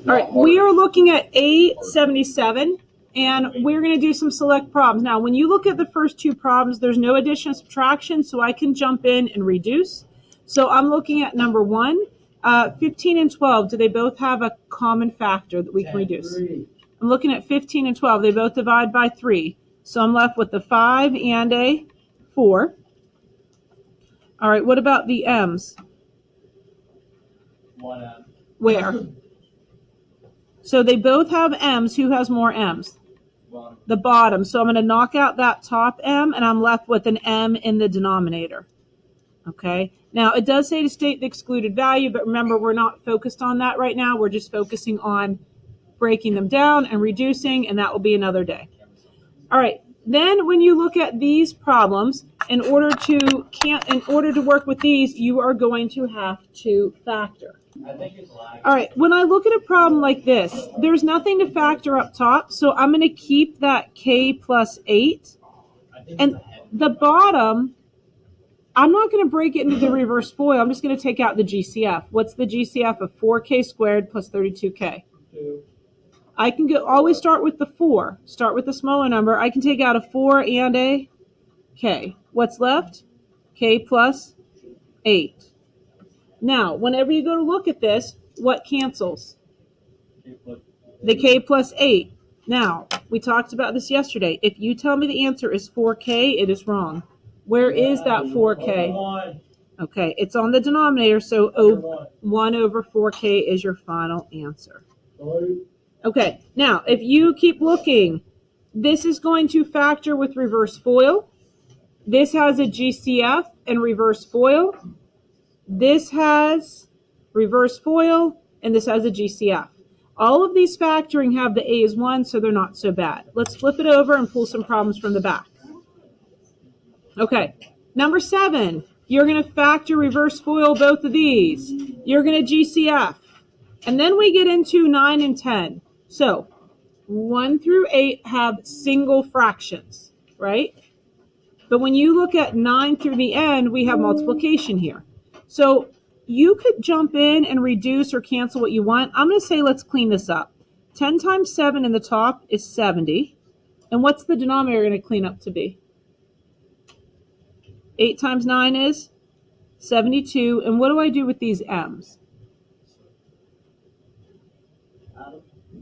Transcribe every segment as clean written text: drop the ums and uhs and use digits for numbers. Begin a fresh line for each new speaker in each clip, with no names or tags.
All right, we are looking at A77, and we're going to do some select problems. Now, when you look at the first two problems, there's no addition and subtraction, so I can jump in and reduce. So I'm looking at number one, 15 and 12. Do they both have a common factor that we can reduce? I'm looking at 15 and 12. They both divide by 3. So I'm left with the 5 and a 4. All right, what about the m's?
1m.
Where? So they both have m's. Who has more m's?
Bottom.
The bottom. So I'm going to knock out that top m, and I'm left with an m in the denominator. Okay. Now, it does say to state the excluded value, but remember, we're not focused on that right now. We're just focusing on breaking them down and reducing, and that will be another day. All right. Then when you look at these problems, in order to work with these, you are going to have to factor. All right, when I look at a problem like this, there's nothing to factor up top, so I'm going to keep that k plus 8. And the bottom, I'm not going to break it into the reverse FOIL. I'm just going to take out the GCF. What's the GCF of 4k squared plus 32k?
2.
I can always start with the 4. Start with the smaller number. I can take out a 4 and a k. What's left? K plus 8. Now, whenever you go to look at this, what cancels? The k plus 8. Now, we talked about this yesterday. If you tell me the answer is 4k, it is wrong. Where is that 4k? Okay, it's on the denominator, so 1 over 4k is your final answer. Okay, now, if you keep looking, this is going to factor with reverse FOIL. This has a GCF and reverse FOIL. This has reverse FOIL, and this has a GCF. All of these factoring have the A is 1, so they're not so bad. Let's flip it over and pull some problems from the back. Okay, number 7, you're going to factor reverse FOIL both of these. You're going to GCF. And then we get into 9 and 10. So 1 through 8 have single fractions, right? But when you look at 9 through the end, we have multiplication here. So you could jump in and reduce or cancel what you want. I'm going to say let's clean this up. 10 times 7 in the top is 70. And what's the denominator going to clean up to be? 8 times 9 is 72. And what do I do with these m's?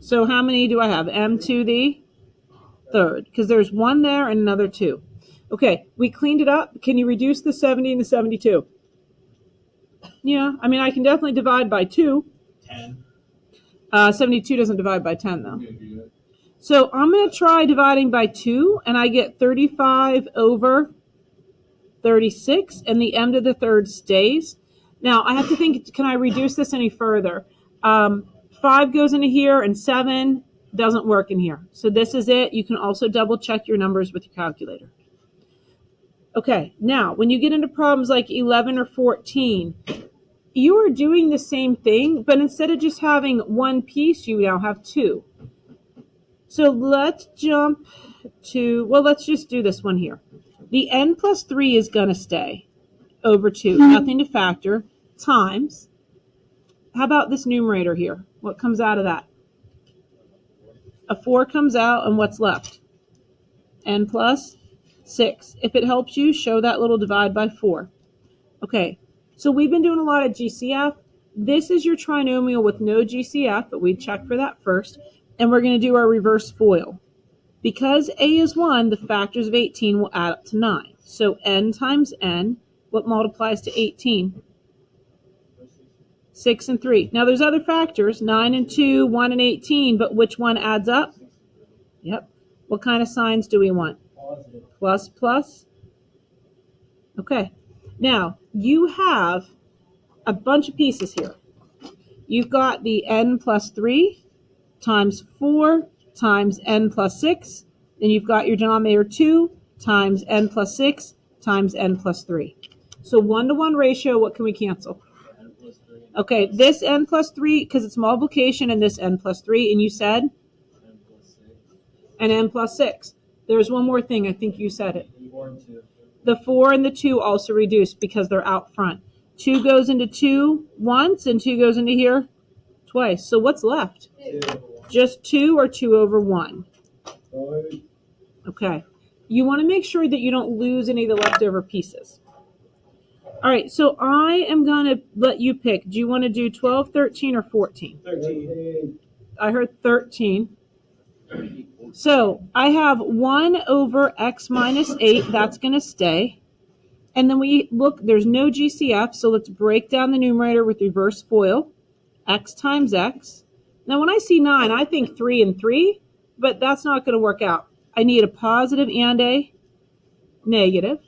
So how many do I have? M to the third, because there's 1 there and another 2. Okay, we cleaned it up. Can you reduce the 70 and the 72? Yeah, I mean, I can definitely divide by 2.
10.
72 doesn't divide by 10, though. So I'm going to try dividing by 2, and I get 35 over 36, and the m to the third stays. Now, I have to think, can I reduce this any further? 5 goes into here, and 7 doesn't work in here. So this is it. You can also double check your numbers with your calculator. Okay, now, when you get into problems like 11 or 14, you are doing the same thing, but instead of just having one piece, you now have 2. So let's jump to, well, let's just do this one here. The n plus 3 is going to stay over 2, nothing to factor, times. How about this numerator here? What comes out of that? A 4 comes out, and what's left? N plus 6. If it helps you, show that little divide by 4. Okay, so we've been doing a lot of GCF. This is your trinomial with no GCF, but we check for that first. And we're going to do our reverse FOIL. Because A is 1, the factors of 18 will add up to 9. So n times n, what multiplies to 18? 6 and 3. Now there's other factors, 9 and 2, 1 and 18, but which one adds up? Yep. What kind of signs do we want? Plus, plus. Okay. Now, you have a bunch of pieces here. You've got the n plus 3 times 4 times n plus 6. Then you've got your denominator 2 times n plus 6 times n plus 3. So 1-to-1 ratio, what can we cancel? Okay, this n plus 3, because it's multiplication, and this n plus 3, and you said?
N plus 6.
And n plus 6. There's one more thing, I think you said it.
4 and 2.
The 4 and the 2 also reduce because they're out front. 2 goes into 2 once, and 2 goes into here Twice. So what's left?
2 over 1.
Just 2 or 2 over 1?
5.
Okay. You want to make sure that you don't lose any of the leftover pieces. All right, so I am going to let you pick. Do you want to do 12, 13, or 14?
13.
I heard 13. So I have 1 over x minus 8. That's going to stay. And then we look, there's no GCF, so let's break down the numerator with reverse FOIL. X times x. Now when I see 9, I think 3 and 3, but that's not going to work out. I need a positive and a negative.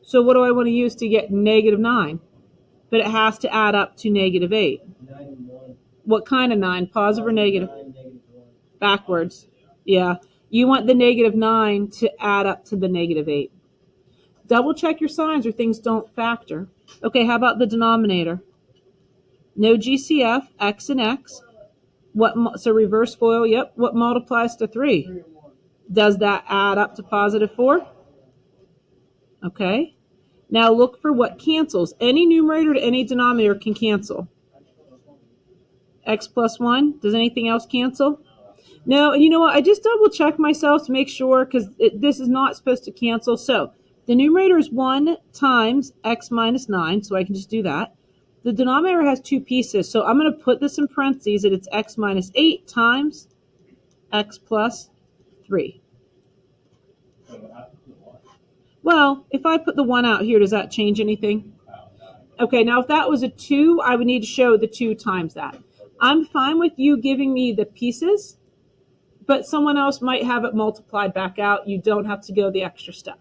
So what do I want to use to get negative 9? But it has to add up to negative 8.
9 and 1.
What kind of 9? Positive or negative?
9, negative 1.
Backwards. Yeah. You want the negative 9 to add up to the negative 8. Double check your signs or things don't factor. Okay, how about the denominator? No GCF, x and x. So reverse FOIL, yep. What multiplies to 3?
3 and 1.
Does that add up to positive 4? Okay. Now look for what cancels. Any numerator to any denominator can cancel. X plus 1. Does anything else cancel? No, and you know what? I just double check myself to make sure because this is not supposed to cancel. So the numerator is 1 times x minus 9, so I can just do that. The denominator has 2 pieces, so I'm going to put this in parentheses that it's x minus 8 times x plus 3. Well, if I put the 1 out here, does that change anything? Okay, now if that was a 2, I would need to show the 2 times that. I'm fine with you giving me the pieces, but someone else might have it multiplied back out. You don't have to go the extra step.